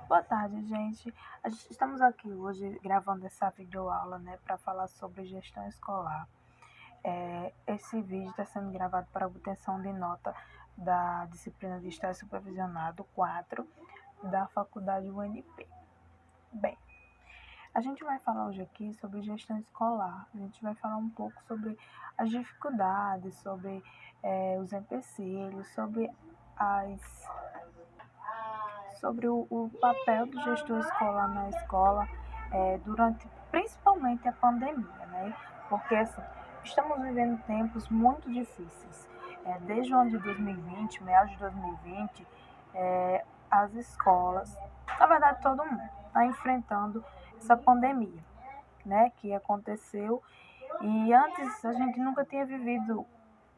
Boa tarde, gente. Estamos aqui hoje gravando essa videoaula, né, para falar sobre gestão escolar. Esse vídeo está sendo gravado para obtenção de nota da disciplina de Estágio Supervisionado 4 da Faculdade UNP. Bem, a gente vai falar hoje aqui sobre gestão escolar. A gente vai falar um pouco sobre as dificuldades, sobre os empecilhos, sobre o papel do gestor escolar na escola durante principalmente a pandemia, né? Porque assim, estamos vivendo tempos muito difíceis. Desde o ano de 2020, meados de 2020, as escolas, na verdade todo mundo, está enfrentando essa pandemia, né? Que aconteceu e antes a gente nunca tinha vivido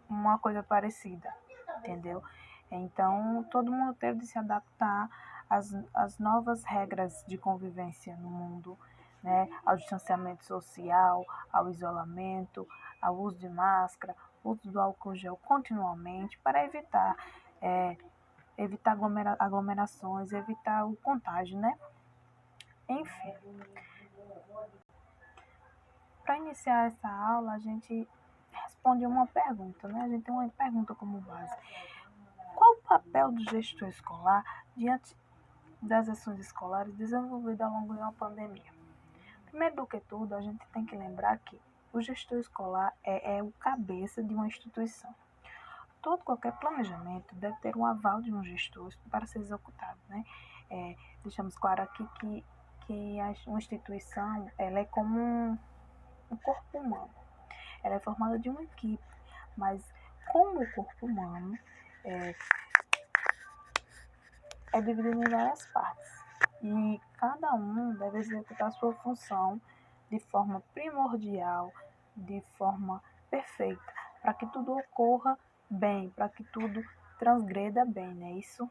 uma coisa parecida, entendeu? Então, todo mundo teve de se adaptar às novas regras de convivência no mundo, né? Ao distanciamento social, ao isolamento, ao uso de máscara, uso do álcool gel continuamente para evitar aglomerações, evitar o contágio, né? Enfim, para iniciar essa aula, a gente responde uma pergunta, né? A gente tem uma pergunta como base. Qual o papel do gestor escolar diante das ações escolares desenvolvidas ao longo de uma pandemia? Primeiro do que tudo, a gente tem que lembrar que o gestor escolar é o cabeça de uma instituição. Qualquer planejamento deve ter um aval de um gestor para ser executado, né? Deixamos claro aqui que uma instituição ela é como um corpo humano. Ela é formada de uma equipe, mas como o corpo humano é dividido em várias partes e cada um deve executar sua função de forma primordial, de forma perfeita, para que tudo ocorra bem, para que tudo transgreda bem, não é isso?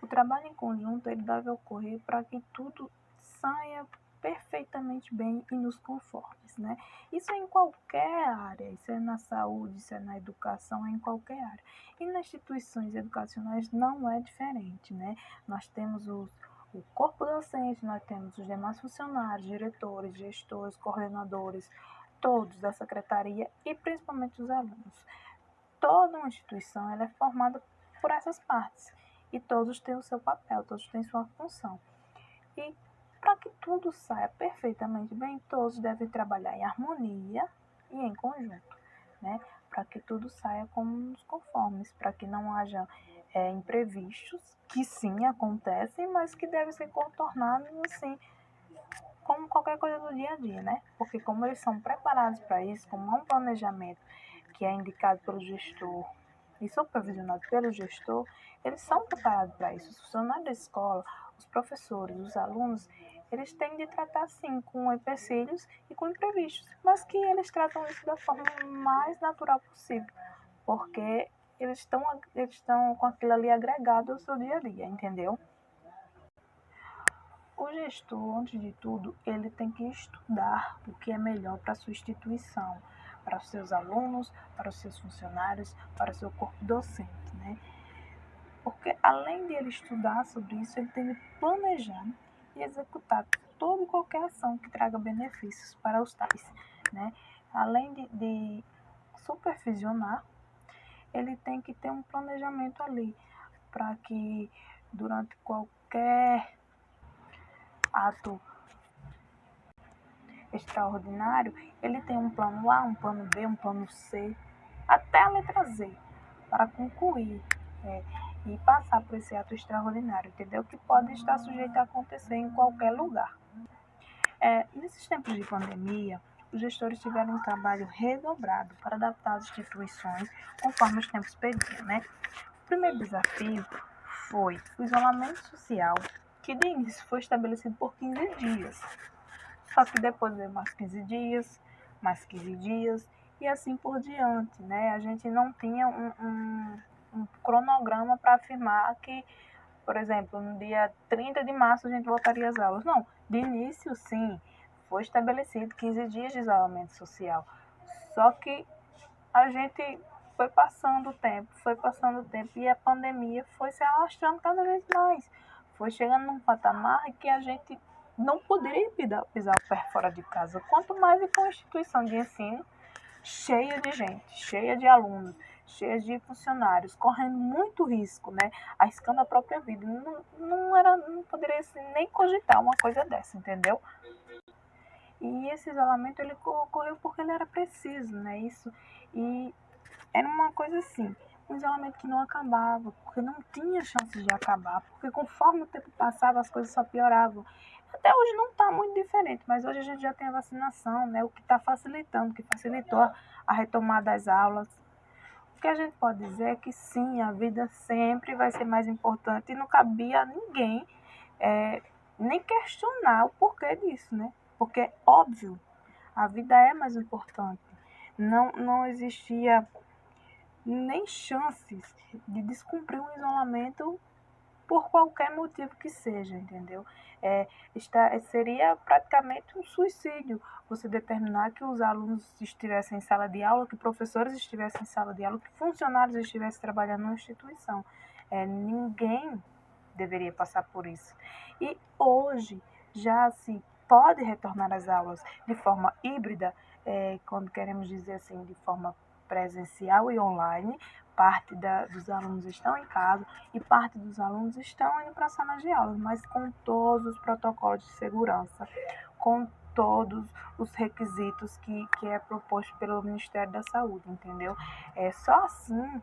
O trabalho em conjunto ele deve ocorrer para que tudo saia perfeitamente bem e nos conformes, né? Isso é em qualquer área, isso é na saúde, isso é na educação, é em qualquer área. E nas instituições educacionais não é diferente, né? Nós temos o corpo docente, nós temos os demais funcionários, diretores, gestores, coordenadores, todos da secretaria e principalmente os alunos. Toda uma instituição ela é formada por essas partes e todos têm o seu papel, todos têm sua função. E para que tudo saia perfeitamente bem, todos devem trabalhar em harmonia e em conjunto, né? Para que tudo saia como nos conformes, para que não haja imprevistos, que sim acontecem, mas que devem ser contornados assim, como qualquer coisa do dia a dia, né? Porque como eles são preparados para isso, como há um planejamento que é indicado pelo gestor e supervisionado pelo gestor, eles são preparados para isso. Os funcionários da escola, os professores, os alunos, eles têm de tratar sim com empecilhos e com imprevistos, mas que eles tratam isso da forma mais natural possível, porque eles estão com aquilo ali agregado ao seu dia a dia, entendeu? O gestor, antes de tudo, ele tem que estudar o que é melhor para a sua instituição, para os seus alunos, para os seus funcionários, para o seu corpo docente, né? Porque além de ele estudar sobre isso, ele tem de planejar e executar toda e qualquer ação que traga benefícios para os tais, né? Além de supervisionar, ele tem que ter um planejamento ali para que durante qualquer ato extraordinário, ele tem um plano A, um plano B, um plano C, até a letra Z, para concluir e passar por esse ato extraordinário, entendeu? Que pode estar sujeito a acontecer em qualquer lugar. Nesses tempos de pandemia, os gestores tiveram um trabalho redobrado para adaptar as instituições conforme os tempos pediam, né? O primeiro desafio foi o isolamento social, que de início foi estabelecido por 15 dias. Só que depois veio mais 15 dias e assim por diante, né? A gente não tinha um cronograma para afirmar que, por exemplo, no dia 30 de março a gente voltaria às aulas. Não, de início sim, foi estabelecido 15 dias de isolamento social. Só que a gente foi passando o tempo e a pandemia foi se alastrando cada vez mais. Foi chegando num patamar que a gente não poderia pisar o pé fora de casa, quanto mais ir para uma instituição de ensino cheia de gente, cheia de alunos, cheia de funcionários, correndo muito risco, né? Arriscando a própria vida. Não poderia assim, nem cogitar uma coisa dessa, entendeu? E esse isolamento ele ocorreu porque ele era preciso, né? Isso. E era uma coisa assim, um isolamento que não acabava, porque não tinha chance de acabar, porque conforme o tempo passava as coisas só pioravam. Até hoje não está muito diferente, mas hoje a gente já tem a vacinação, né? O que está facilitando, que facilitou a retomada das aulas. O que a gente pode dizer é que sim, a vida sempre vai ser mais importante e não cabia a ninguém nem questionar o porquê disso, né? Porque é óbvio, a vida é mais importante. Não existia nem chances de descumprir um isolamento por qualquer motivo que seja, entendeu? Seria praticamente um suicídio você determinar que os alunos estivessem em sala de aula, que professores estivessem em sala de aula, que funcionários estivessem trabalhando numa instituição. Ninguém deveria passar por isso. E hoje já se pode retornar às aulas de forma híbrida, quando queremos dizer assim, de forma presencial e online. Parte dos alunos estão em casa e parte dos alunos estão indo para a sala de aula, mas com todos os protocolos de segurança, com todos os requisitos que é proposto pelo Ministério da Saúde, entendeu? Só assim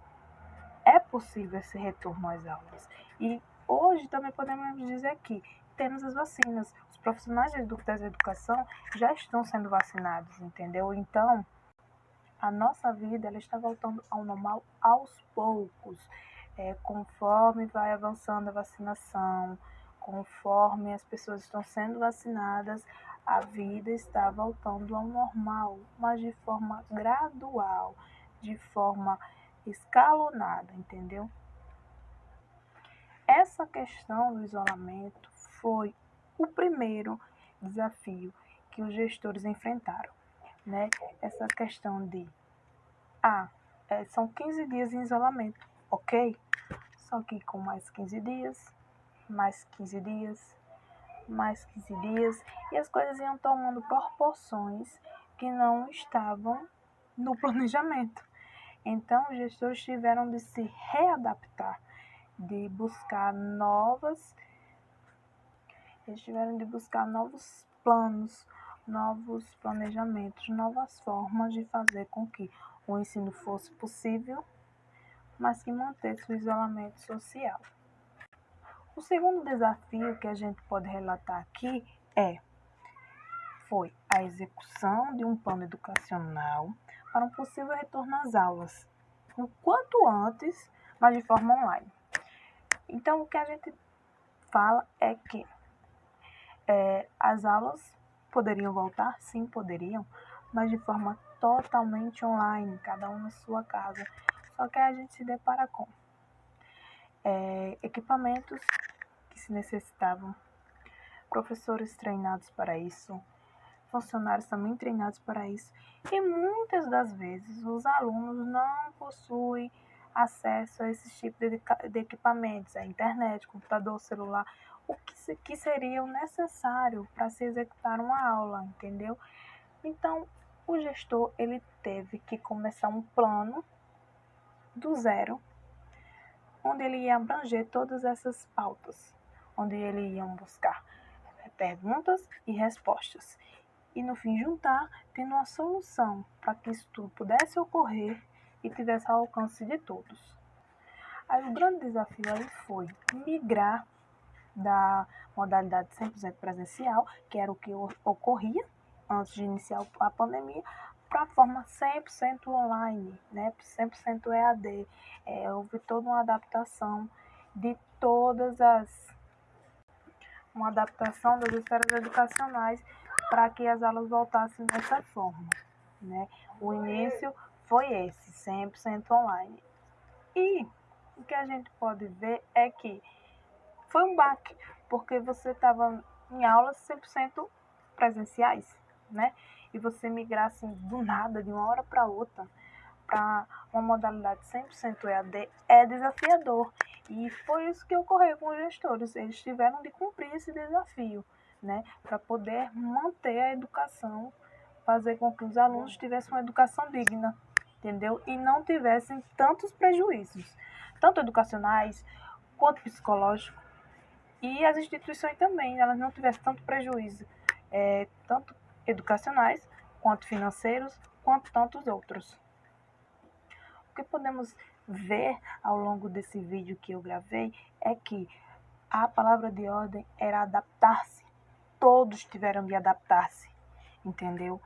é possível esse retorno às aulas. E hoje também podemos dizer que temos as vacinas. Os profissionais da educação já estão sendo vacinados, entendeu? Então, a nossa vida ela está voltando ao normal aos poucos, conforme vai avançando a vacinação, conforme as pessoas estão sendo vacinadas, a vida está voltando ao normal, mas de forma gradual, de forma escalonada, entendeu? Essa questão do isolamento foi o primeiro desafio que os gestores enfrentaram, né? Essa questão de são 15 dias em isolamento, ok? Só que com mais 15 dias, mais 15 dias, mais 15 dias, e as coisas iam tomando proporções que não estavam no planejamento. Então, os gestores tiveram de se readaptar, de buscar novos planos, novos planejamentos, novas formas de fazer com que o ensino fosse possível, mas que mantesse o isolamento social. O segundo desafio que a gente pode relatar aqui foi a execução de um plano educacional para um possível retorno às aulas, o quanto antes, mas de forma online. Então, o que a gente fala é que as aulas poderiam voltar? Sim, poderiam, mas de forma totalmente online, cada um na sua casa. Só que a gente se depara com equipamentos que se necessitavam, professores treinados para isso, funcionários também treinados para isso, e muitas das vezes os alunos não possuem acesso a esses tipos de equipamentos, a internet, computador, celular, o que seria necessário para se executar uma aula, entendeu? Então, o gestor ele teve que começar um plano do zero, onde ele ia abranger todas essas pautas, onde ele ia buscar perguntas e respostas. E no fim juntar, tendo uma solução para que isso tudo pudesse ocorrer e tivesse ao alcance de todos. Aí o grande desafio aí foi migrar da modalidade 100% presencial, que era o que ocorria antes de iniciar a pandemia, para a forma 100% online, né? 100% EAD. Houve toda uma adaptação de uma adaptação das esferas educacionais para que as aulas voltassem dessa forma, né? O início foi esse, 100% online. E o que a gente pode ver é que foi um baque, porque você estava em aulas 100% presenciais, né? E você migrar assim do nada, de uma hora para outra, para uma modalidade 100% EAD é desafiador. E foi isso que ocorreu com os gestores. Eles tiveram de cumprir esse desafio, né, para poder manter a educação, fazer com que os alunos tivessem uma educação digna, entendeu? E não tivessem tantos prejuízos, tanto educacionais quanto psicológicos. E as instituições também, elas não tivessem tanto prejuízo, tanto educacionais, quanto financeiros, quanto tantos outros. O que podemos ver ao longo desse vídeo que eu gravei é que a palavra de ordem era adaptar-se. Todos tiveram de adaptar-se, entendeu?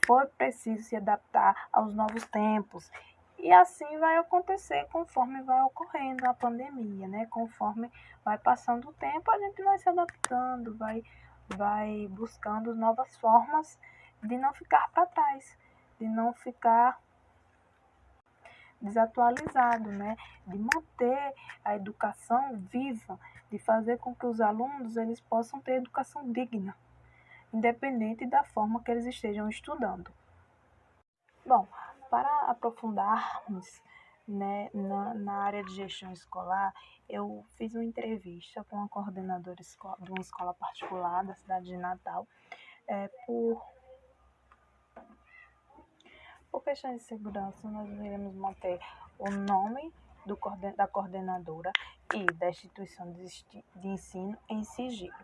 Foi preciso se adaptar aos novos tempos. E assim vai acontecer conforme vai ocorrendo a pandemia, né? Conforme vai passando o tempo, a gente vai se adaptando, vai buscando novas formas de não ficar para trás, de não ficar desatualizado, né? De manter a educação viva, de fazer com que os alunos eles possam ter educação digna, independente da forma que eles estejam estudando. Bom, para aprofundarmos, né, na área de gestão escolar, eu fiz uma entrevista com a coordenadora de uma escola particular da cidade de Natal, por questões de segurança, nós iremos manter o nome da coordenadora e da instituição de ensino em sigilo.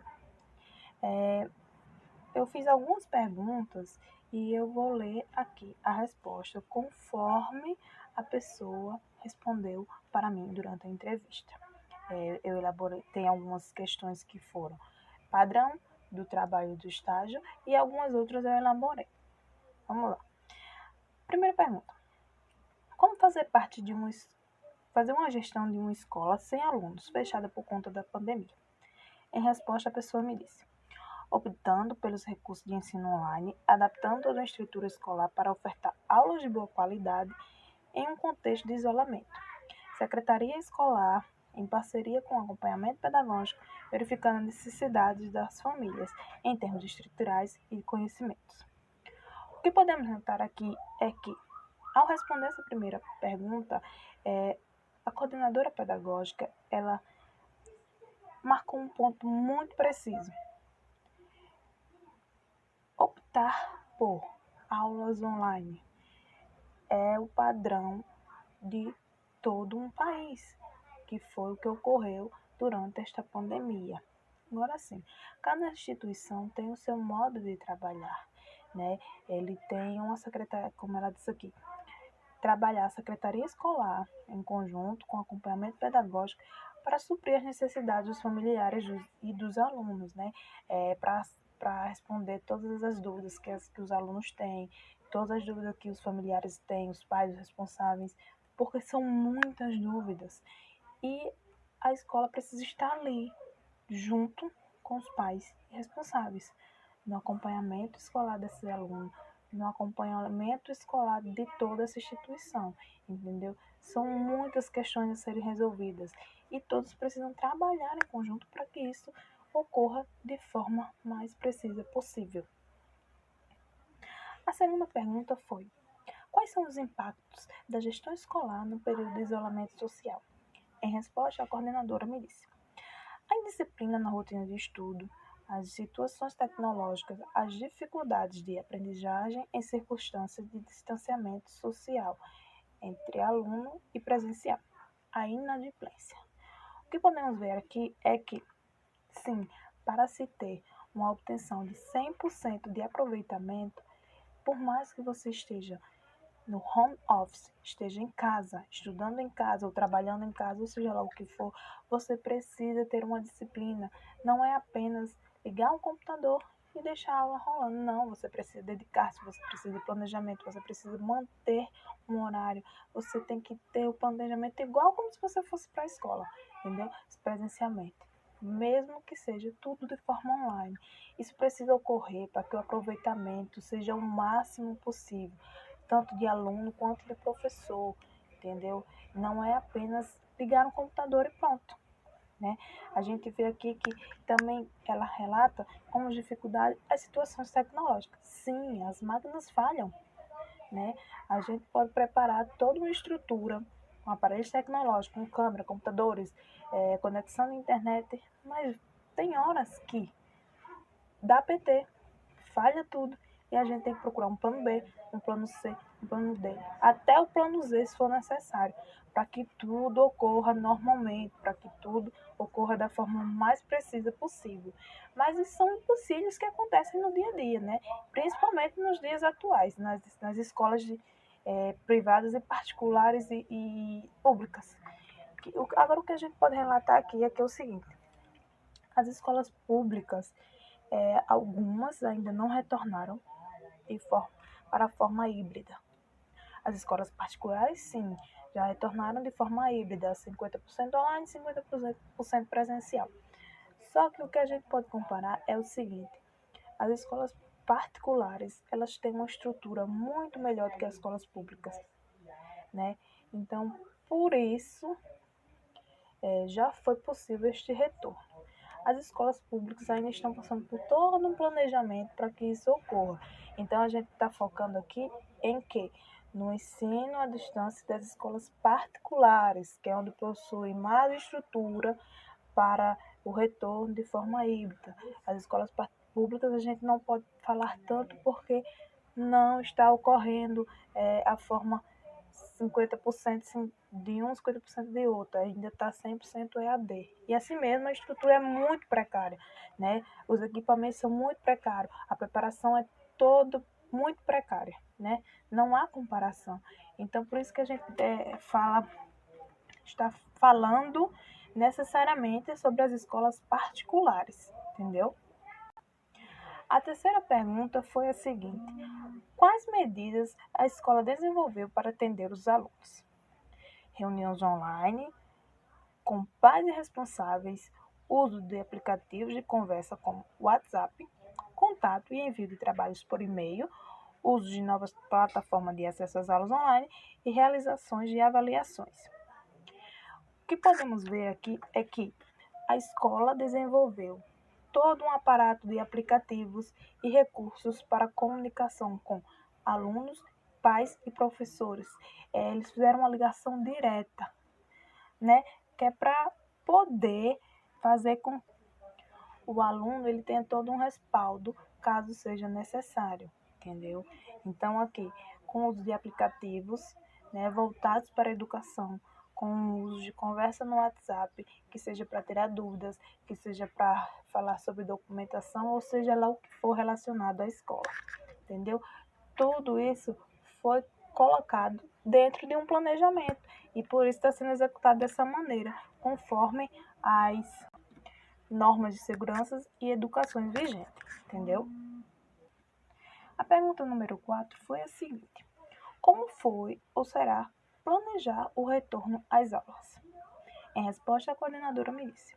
Eu fiz algumas perguntas e eu vou ler aqui a resposta conforme a pessoa respondeu para mim durante a entrevista. Eu elaborei, tem algumas questões que foram padrão do trabalho do estágio e algumas outras eu elaborei. Vamos lá. Primeira pergunta. Como fazer uma gestão de uma escola sem alunos, fechada por conta da pandemia? Em resposta, a pessoa me disse: optando pelos recursos de ensino online, adaptando a estrutura escolar para ofertar aulas de boa qualidade em um contexto de isolamento. Secretaria escolar, em parceria com o acompanhamento pedagógico, verificando as necessidades das famílias em termos estruturais e conhecimentos. O que podemos notar aqui é que, ao responder essa primeira pergunta, a coordenadora pedagógica, ela marcou um ponto muito preciso. Optar por aulas online é o padrão de todo um país, que foi o que ocorreu durante esta pandemia. Agora sim, cada instituição tem o seu modo de trabalhar, né? Ele tem uma secretaria, como ela disse aqui, trabalhar a secretaria escolar em conjunto com acompanhamento pedagógico para suprir as necessidades dos familiares e dos alunos, né? Para responder todas as dúvidas que os alunos têm, todas as dúvidas que os familiares têm, os pais, os responsáveis, porque são muitas dúvidas. E a escola precisa estar ali, junto com os pais responsáveis, no acompanhamento escolar desse aluno, no acompanhamento escolar de toda essa instituição, entendeu? São muitas questões a serem resolvidas e todos precisam trabalhar em conjunto para que isso ocorra de forma mais precisa possível. A segunda pergunta foi: quais são os impactos da gestão escolar no período de isolamento social? Em resposta, a coordenadora me disse: a indisciplina na rotina de estudo, as situações tecnológicas, as dificuldades de aprendizagem em circunstâncias de distanciamento social entre aluno e presencial, a inadimplência. O que podemos ver aqui é que, sim, para se ter uma obtenção de 100% de aproveitamento, por mais que você esteja no home office, esteja em casa, estudando em casa ou trabalhando em casa, ou seja lá o que for, você precisa ter uma disciplina. Não é apenas ligar um computador e deixar a aula rolando. Não, você precisa dedicar-se, você precisa de planejamento, você precisa manter um horário. Você tem que ter o planejamento igual como se você fosse para a escola, entendeu? Presencialmente. Mesmo que seja tudo de forma online. Isso precisa ocorrer para que o aproveitamento seja o máximo possível, tanto de aluno quanto de professor, entendeu? Não é apenas ligar um computador e pronto, né? A gente vê aqui que também ela relata como dificuldade as situações tecnológicas. Sim, as máquinas falham, né? A gente pode preparar toda uma estrutura, com aparelhos tecnológicos, com câmera, computadores, conexão na internet, mas tem horas que dá PT, falha tudo, e a gente tem que procurar um plano B, um plano C, um plano D, até o plano Z se for necessário, para que tudo ocorra normalmente, para que tudo ocorra da forma mais precisa possível. Mas isso são empecilhos que acontecem no dia a dia, né? Principalmente nos dias atuais, nas escolas privadas e particulares e públicas. Agora, o que a gente pode relatar aqui é que é o seguinte: as escolas públicas, algumas ainda não retornaram para a forma híbrida. As escolas particulares, sim, já retornaram de forma híbrida, 50% online, 50% presencial. Só que o que a gente pode comparar é o seguinte: as escolas particulares, elas têm uma estrutura muito melhor do que as escolas públicas, né? Então, por isso, já foi possível este retorno. As escolas públicas ainda estão passando por todo um planejamento para que isso ocorra. Então, a gente está focando aqui em quê? No ensino à distância das escolas particulares, que é onde possui mais estrutura para o retorno de forma híbrida. As escolas públicas a gente não pode falar tanto porque não está ocorrendo a forma 50% de um, 50% de outro, ainda está 100% EAD. E assim mesmo a estrutura é muito precária, né? Os equipamentos são muito precários, a preparação é toda muito precária, né? Não há comparação. Então, por isso que a gente está falando necessariamente sobre as escolas particulares, entendeu? A terceira pergunta foi a seguinte: quais medidas a escola desenvolveu para atender os alunos? Reuniões online, com pais e responsáveis, uso de aplicativos de conversa como WhatsApp, contato e envio de trabalhos por e-mail, uso de novas plataformas de acesso às aulas online e realizações de avaliações. O que podemos ver aqui é que a escola desenvolveu todo um aparato de aplicativos e recursos para comunicação com alunos, pais e professores. Eles fizeram uma ligação direta, né? Que é para poder fazer com que o aluno ele tenha todo um respaldo caso seja necessário, entendeu? Então, aqui, com o uso de aplicativos, né, voltados para a educação, com o uso de conversa no WhatsApp, que seja para tirar dúvidas, que seja para falar sobre documentação, ou seja lá o que for relacionado à escola, entendeu? Tudo isso foi colocado dentro de um planejamento e por isso está sendo executado dessa maneira, conforme as normas de segurança e educações vigentes, entendeu? A pergunta número 4 foi a seguinte: como foi ou será planejar o retorno às aulas? Em resposta, a coordenadora me disse: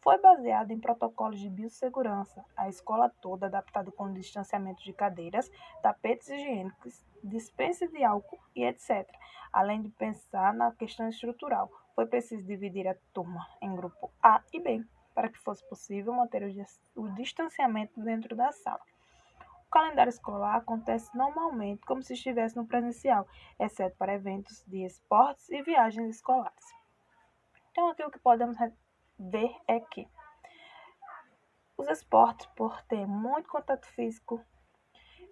foi baseado em protocolos de biossegurança, a escola toda adaptada com distanciamento de cadeiras, tapetes higiênicos, dispensa de álcool e etc. Além de pensar na questão estrutural, foi preciso dividir a turma em grupo A e B, para que fosse possível manter o distanciamento dentro da sala. O calendário escolar acontece normalmente como se estivesse no presencial, exceto para eventos de esportes e viagens escolares. Então, aqui o que podemos ver é que os esportes, por ter muito contato físico,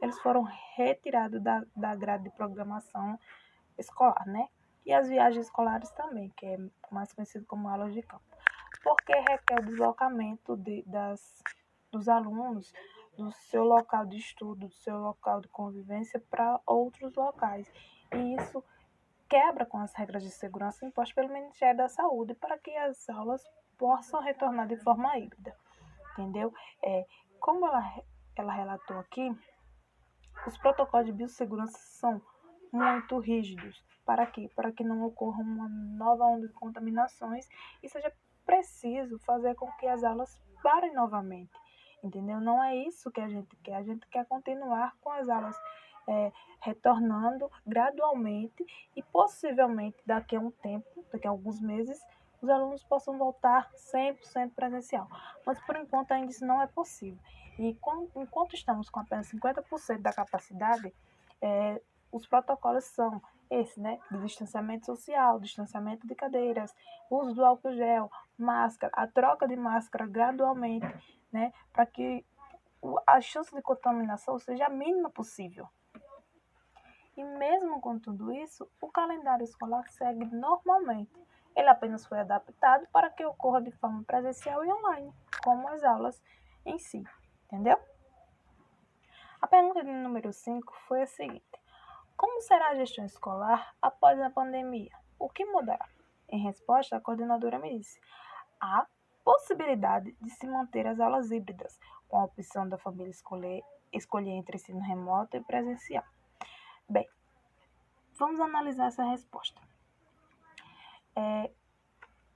eles foram retirados da grade de programação escolar, né? E as viagens escolares também, que é mais conhecido como aulas de campo. Porque requer o deslocamento dos alunos do seu local de estudo, do seu local de convivência para outros locais. E isso quebra com as regras de segurança impostas pelo Ministério da Saúde para que as aulas possam retornar de forma híbrida, entendeu? Como ela relatou aqui, os protocolos de biossegurança são muito rígidos. Para quê? Para que não ocorra uma nova onda de contaminações e seja preciso fazer com que as aulas parem novamente, entendeu? Não é isso que a gente quer continuar com as aulas retornando gradualmente e possivelmente daqui a um tempo, daqui a alguns meses, os alunos possam voltar 100% presencial. Mas por enquanto ainda isso não é possível. E enquanto estamos com apenas 50% da capacidade, os protocolos são esses, né? De distanciamento social, distanciamento de cadeiras, uso do álcool gel, máscara, a troca de máscara gradualmente, né? Para que a chance de contaminação seja a mínima possível. E mesmo com tudo isso, o calendário escolar segue normalmente. Ele apenas foi adaptado para que ocorra de forma presencial e online, como as aulas em si, entendeu? A pergunta de número 5 foi a seguinte: como será a gestão escolar após a pandemia? O que mudará? Em resposta, a coordenadora me disse: há possibilidade de se manter as aulas híbridas, com a opção da família escolher entre ensino remoto e presencial. Bem, vamos analisar essa resposta. É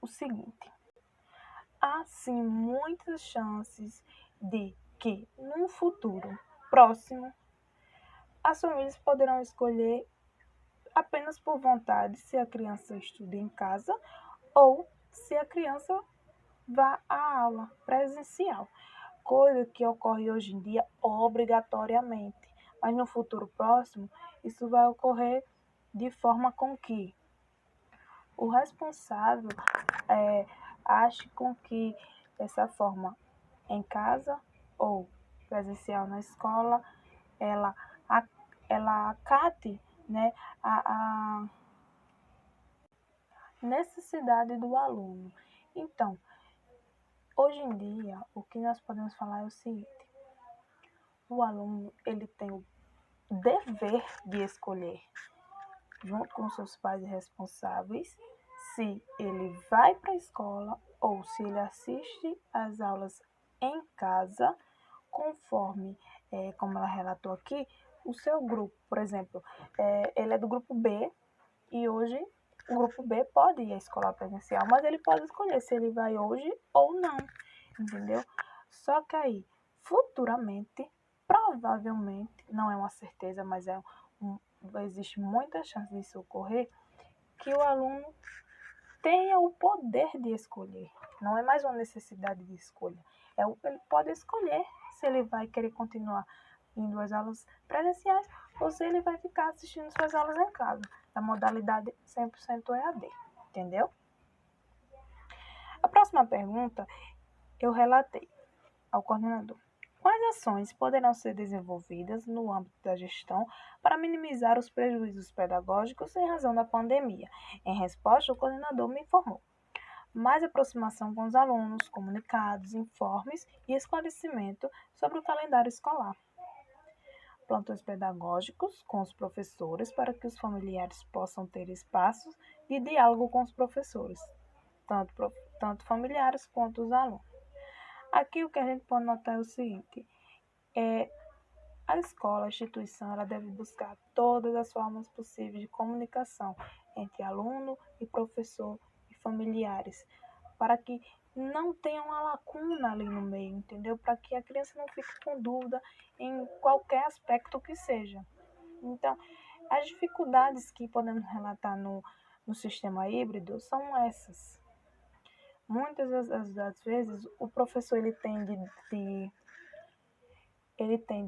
o seguinte: há sim muitas chances de que, num futuro próximo, as famílias poderão escolher apenas por vontade se a criança estuda em casa ou se a criança vá à aula presencial, coisa que ocorre hoje em dia obrigatoriamente. Mas no futuro próximo, isso vai ocorrer de forma com que o responsável ache com que essa forma em casa ou presencial na escola, ela, ela acate, né, a necessidade do aluno. Então, hoje em dia, o que nós podemos falar é o seguinte: o aluno ele tem o dever de escolher, junto com seus pais responsáveis, se ele vai para a escola ou se ele assiste às aulas em casa, conforme, como ela relatou aqui, o seu grupo. Por exemplo, ele é do grupo B e hoje o grupo B pode ir à escola presencial, mas ele pode escolher se ele vai hoje ou não, entendeu? Só que aí, futuramente, provavelmente, não é uma certeza, mas existe muita chance disso ocorrer, que o aluno tenha o poder de escolher. Não é mais uma necessidade de escolha. Ele pode escolher se ele vai querer continuar indo às aulas presenciais ou se ele vai ficar assistindo suas aulas em casa, na modalidade 100% EAD, entendeu? A próxima pergunta eu relatei ao coordenador: quais ações poderão ser desenvolvidas no âmbito da gestão para minimizar os prejuízos pedagógicos em razão da pandemia? Em resposta, o coordenador me informou: mais aproximação com os alunos, comunicados, informes e esclarecimento sobre o calendário escolar. Plantões pedagógicos com os professores para que os familiares possam ter espaços de diálogo com os professores, tanto familiares quanto os alunos. Aqui o que a gente pode notar é o seguinte: a escola, a instituição, ela deve buscar todas as formas possíveis de comunicação entre aluno e professor e familiares, para que não tenha uma lacuna ali no meio, entendeu? Para que a criança não fique com dúvida em qualquer aspecto que seja. Então, as dificuldades que podemos relatar no sistema híbrido são essas. Muitas das vezes, o professor ele tem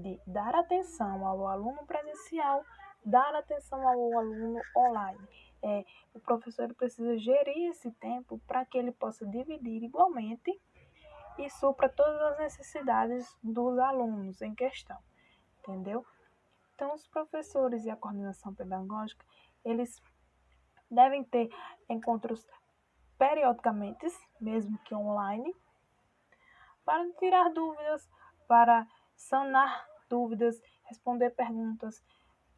de dar atenção ao aluno presencial, dar atenção ao aluno online. O professor precisa gerir esse tempo para que ele possa dividir igualmente e supra todas as necessidades dos alunos em questão, entendeu? Então, os professores e a coordenação pedagógica, eles devem ter encontros periodicamente, mesmo que online, para tirar dúvidas, para sanar dúvidas, responder perguntas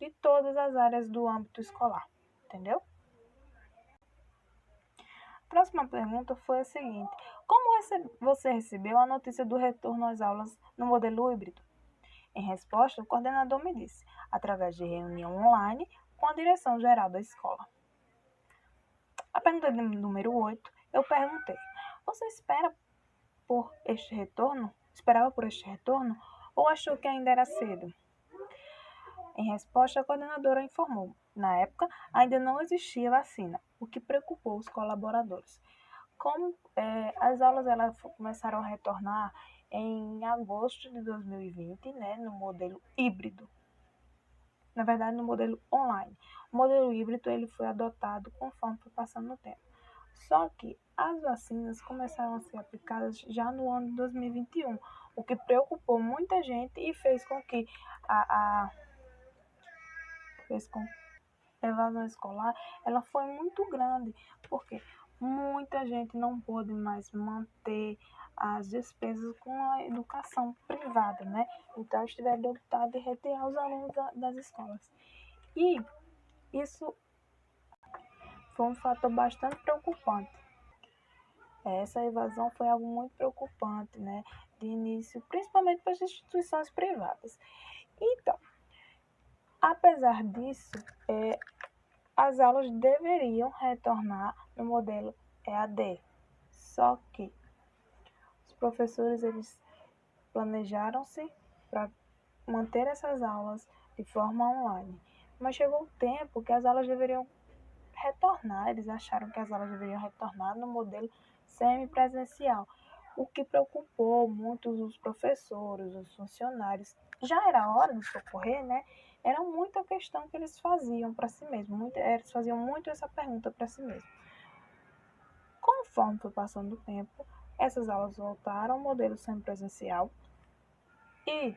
de todas as áreas do âmbito escolar, entendeu? A próxima pergunta foi a seguinte: como você recebeu a notícia do retorno às aulas no modelo híbrido? Em resposta, o coordenador me disse, através de reunião online com a direção geral da escola. A pergunta número 8, eu perguntei: você esperava por este retorno ou achou que ainda era cedo? Em resposta, a coordenadora informou: na época, ainda não existia vacina, o que preocupou os colaboradores. Como as aulas começaram a retornar em agosto de 2020, né, no modelo híbrido. na verdade, no modelo online. O modelo híbrido ele foi adotado conforme foi passando o tempo. Só que as vacinas começaram a ser aplicadas já no ano de 2021, o que preocupou muita gente e fez com que a, a fez com a evasão escolar ela foi muito grande, porque muita gente não pôde mais manter as despesas com a educação privada, né? Então, eles tiveram optar de retirar os alunos das escolas. E isso foi um fator bastante preocupante. Essa evasão foi algo muito preocupante, né? De início, principalmente para as instituições privadas. Então, apesar disso, as aulas deveriam retornar no modelo EAD. Só que os professores eles planejaram-se para manter essas aulas de forma online. Mas chegou o tempo que as aulas deveriam retornar, eles acharam que as aulas deveriam retornar no modelo semipresencial, o que preocupou muitos os professores, os funcionários. Já era hora de socorrer, né? Era muita questão que eles faziam para si mesmos, eles faziam muito essa pergunta para si mesmos. Conforme foi passando o tempo, essas aulas voltaram ao modelo semipresencial e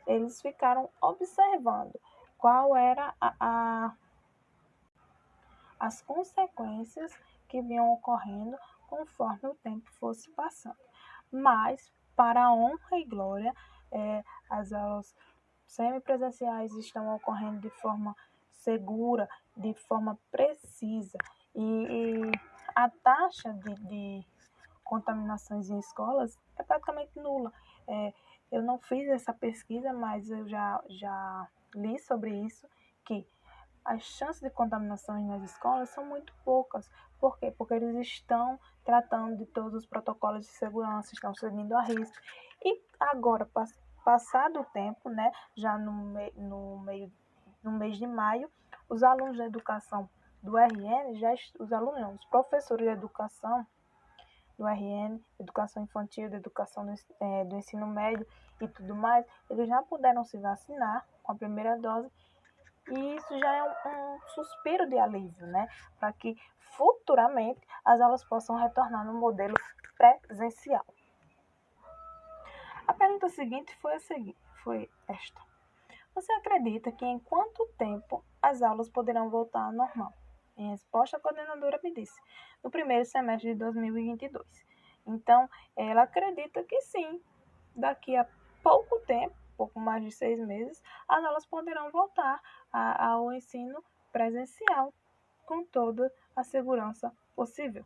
eles ficaram observando qual era as consequências que vinham ocorrendo conforme o tempo fosse passando. Mas, para a honra e glória, as aulas semipresenciais estão ocorrendo de forma segura, de forma precisa. E a taxa de contaminações em escolas é praticamente nula. Eu não fiz essa pesquisa, mas eu já li sobre isso, que as chances de contaminações nas escolas são muito poucas. Por quê? Porque eles estão tratando de todos os protocolos de segurança, estão seguindo a risco. E agora, passado o tempo, né, já no mês de maio, os alunos da educação do RN, os alunos não, os professores de educação do RN, educação infantil, da educação do ensino médio e tudo mais, eles já puderam se vacinar com a primeira dose. E isso já é um suspiro de alívio, né? Para que futuramente as aulas possam retornar no modelo presencial. A pergunta seguinte foi esta. Você acredita que em quanto tempo as aulas poderão voltar ao normal? Em resposta, a coordenadora me disse, no primeiro semestre de 2022. Então, ela acredita que sim, daqui a pouco tempo, pouco mais de 6 meses, as aulas poderão voltar ao ensino presencial com toda a segurança possível.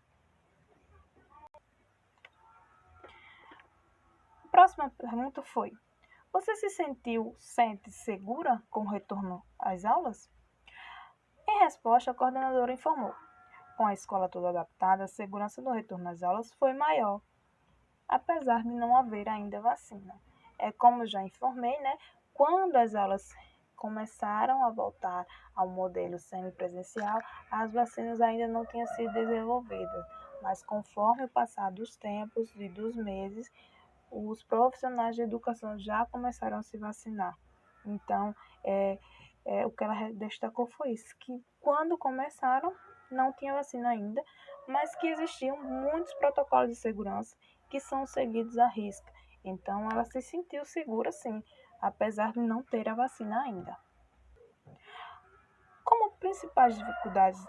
A próxima pergunta foi: você sente segura com o retorno às aulas? Em resposta, a coordenadora informou: com a escola toda adaptada, a segurança do retorno às aulas foi maior, apesar de não haver ainda vacina. Como já informei, né? Quando as aulas começaram a voltar ao modelo semipresencial, as vacinas ainda não tinham sido desenvolvidas, mas conforme o passar dos tempos e dos meses, os profissionais de educação já começaram a se vacinar. Então, o que ela destacou foi isso, que quando começaram, não tinha vacina ainda, mas que existiam muitos protocolos de segurança que são seguidos à risca. Então, ela se sentiu segura, sim, apesar de não ter a vacina ainda. Como principais dificuldades,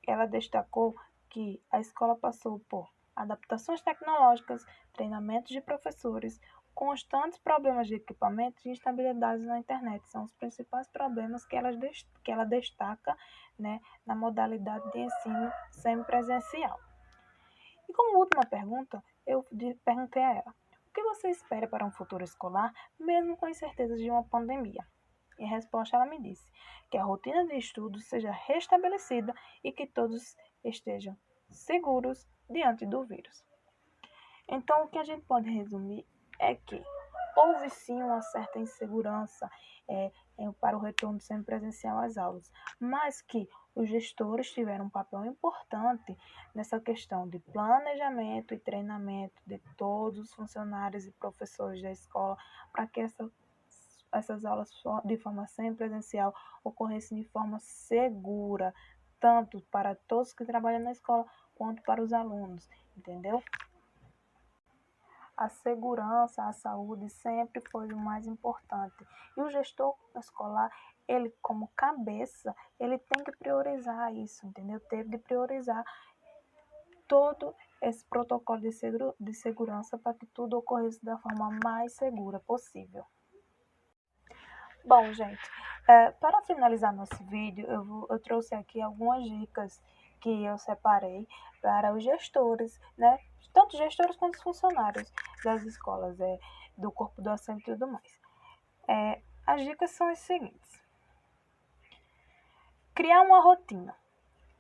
ela destacou que a escola passou por adaptações tecnológicas, treinamentos de professores, constantes problemas de equipamentos e instabilidades na internet. São os principais problemas que ela destaca, né, na modalidade de ensino semipresencial. E como última pergunta, eu perguntei a ela: o que você espera para um futuro escolar, mesmo com incertezas de uma pandemia? Em resposta, ela me disse que a rotina de estudos seja restabelecida e que todos estejam seguros diante do vírus. Então, o que a gente pode resumir é que houve sim uma certa insegurança para o retorno semipresencial às aulas, mas que os gestores tiveram um papel importante nessa questão de planejamento e treinamento de todos os funcionários e professores da escola para que essa essas aulas de forma semipresencial ocorressem de forma segura, tanto para todos que trabalham na escola quanto para os alunos, entendeu? A segurança, a saúde sempre foi o mais importante. E o gestor escolar, ele como cabeça, ele tem que priorizar isso, entendeu? Teve de priorizar todo esse protocolo de segurança para que tudo ocorresse da forma mais segura possível. Bom, gente, para finalizar nosso vídeo, eu trouxe aqui algumas dicas que eu separei para os gestores, né? Tanto gestores quanto os funcionários das escolas, do corpo docente e tudo mais. As dicas são as seguintes. Criar uma rotina.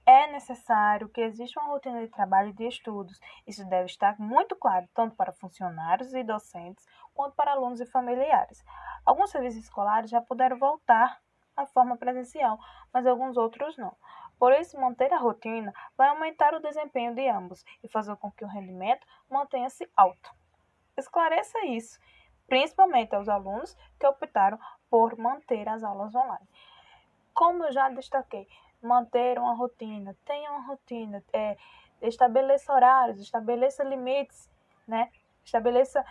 É necessário que exista uma rotina de trabalho e de estudos. Isso deve estar muito claro, tanto para funcionários e docentes, quanto para alunos e familiares. Alguns serviços escolares já puderam voltar à forma presencial, mas alguns outros não. Por isso, manter a rotina vai aumentar o desempenho de ambos e fazer com que o rendimento mantenha-se alto. Esclareça isso, principalmente aos alunos que optaram por manter as aulas online. Como eu já destaquei, manter uma rotina, tenha uma rotina, estabeleça horários, estabeleça limites, né? Estabeleça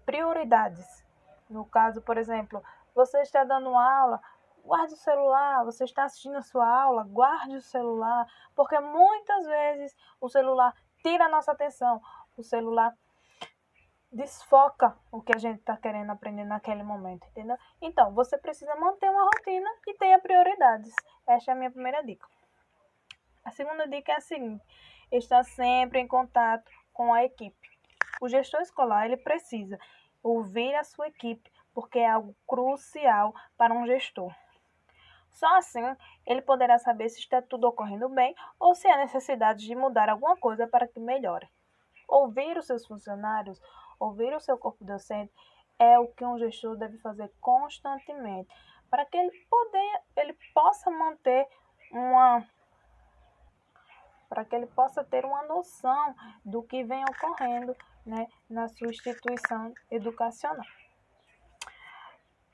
prioridades. No caso, por exemplo, você está dando aula, guarde o celular, você está assistindo a sua aula, guarde o celular, porque muitas vezes o celular tira a nossa atenção, o celular desfoca o que a gente está querendo aprender naquele momento, entendeu? Então, você precisa manter uma rotina e tenha prioridades. Essa é a minha primeira dica. A segunda dica é a seguinte: estar sempre em contato com a equipe. O gestor escolar, ele precisa ouvir a sua equipe, porque é algo crucial para um gestor. Só assim, ele poderá saber se está tudo ocorrendo bem ou se há necessidade de mudar alguma coisa para que melhore. Ouvir os seus funcionários, ouvir o seu corpo docente é o que um gestor deve fazer constantemente, para que ele possa manter para que ele possa ter uma noção do que vem ocorrendo, né, na sua instituição educacional.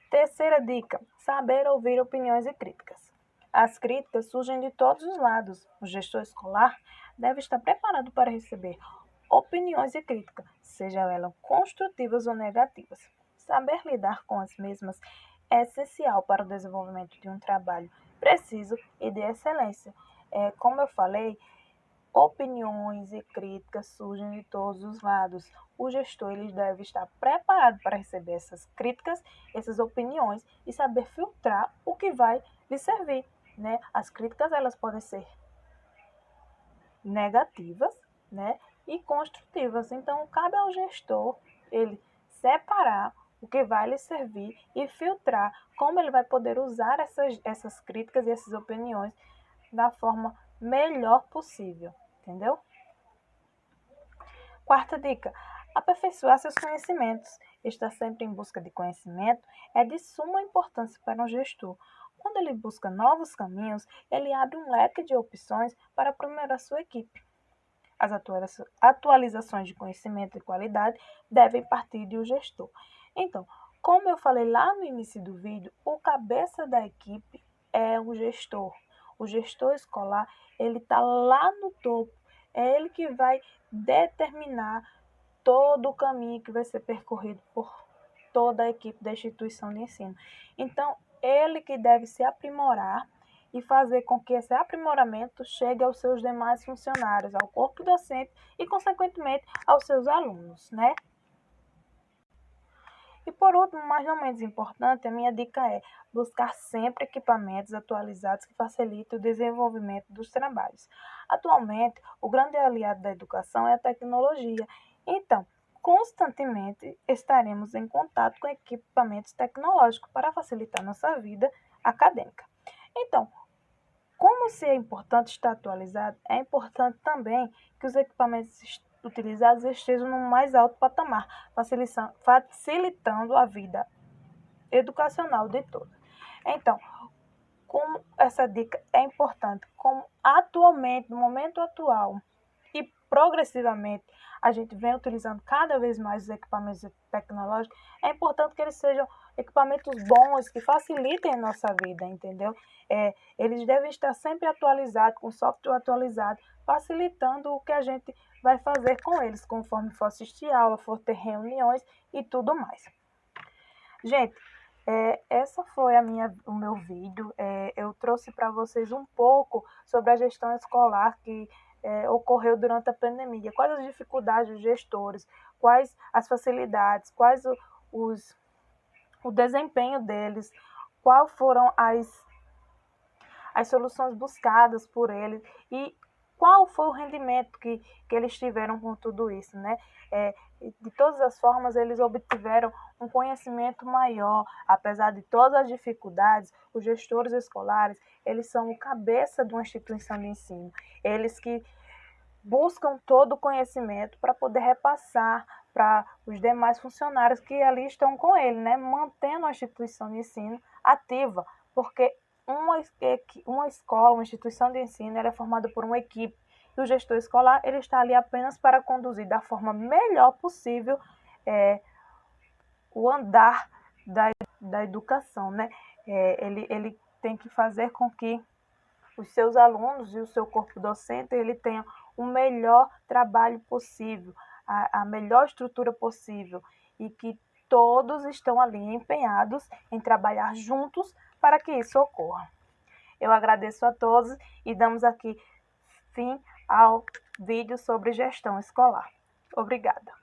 Terceira dica: saber ouvir opiniões e críticas. As críticas surgem de todos os lados. O gestor escolar deve estar preparado para receber opiniões e críticas, sejam elas construtivas ou negativas. Saber lidar com as mesmas é essencial para o desenvolvimento de um trabalho preciso e de excelência. Como eu falei, opiniões e críticas surgem de todos os lados. O gestor ele deve estar preparado para receber essas críticas, essas opiniões e saber filtrar o que vai lhe servir, né? As críticas elas podem ser negativas, né, e construtivas. Então, cabe ao gestor ele separar o que vai lhe servir e filtrar como ele vai poder usar essas críticas e essas opiniões da forma melhor possível, entendeu? Quarta dica: aperfeiçoar seus conhecimentos. Estar sempre em busca de conhecimento é de suma importância para um gestor. Quando ele busca novos caminhos, ele abre um leque de opções para aprimorar sua equipe. As atualizações de conhecimento e qualidade devem partir de um gestor. Então, como eu falei lá no início do vídeo, o cabeça da equipe é o gestor. O gestor escolar, ele está lá no topo. É ele que vai determinar todo o caminho que vai ser percorrido por toda a equipe da instituição de ensino. Então, ele que deve se aprimorar e fazer com que esse aprimoramento chegue aos seus demais funcionários, ao corpo docente e, consequentemente, aos seus alunos, né? E por último, mas não menos importante, a minha dica é buscar sempre equipamentos atualizados que facilitem o desenvolvimento dos trabalhos. Atualmente, o grande aliado da educação é a tecnologia. Então, constantemente estaremos em contato com equipamentos tecnológicos para facilitar nossa vida acadêmica. Então, como se é importante estar atualizado, é importante também que os equipamentos utilizados estejam no mais alto patamar, facilitando a vida educacional de todos. Então, como essa dica é importante, como atualmente, no momento atual, e progressivamente a gente vem utilizando cada vez mais os equipamentos tecnológicos, é importante que eles sejam equipamentos bons, que facilitem a nossa vida, entendeu? Eles devem estar sempre atualizados, com software atualizado, facilitando o que a gente vai fazer com eles, conforme for assistir aula, for ter reuniões e tudo mais. Gente, essa foi o meu vídeo. Eu trouxe para vocês um pouco sobre a gestão escolar que ocorreu durante a pandemia. Quais as dificuldades dos gestores, quais as facilidades, quais o desempenho deles, quais foram as soluções buscadas por eles e qual foi o rendimento que eles tiveram com tudo isso, né? De todas as formas, eles obtiveram um conhecimento maior, apesar de todas as dificuldades. Os gestores escolares, eles são o cabeça de uma instituição de ensino, eles que buscam todo o conhecimento para poder repassar para os demais funcionários que ali estão com ele, né? Mantendo a instituição de ensino ativa, porque uma escola, uma instituição de ensino, ela é formada por uma equipe, e o gestor escolar ele está ali apenas para conduzir da forma melhor possível o andar da educação, né? Ele tem que fazer com que os seus alunos e o seu corpo docente ele tenha o melhor trabalho possível, a melhor estrutura possível, e que todos estão ali empenhados em trabalhar juntos para que isso ocorra. Eu agradeço a todos e damos aqui fim ao vídeo sobre gestão escolar. Obrigada.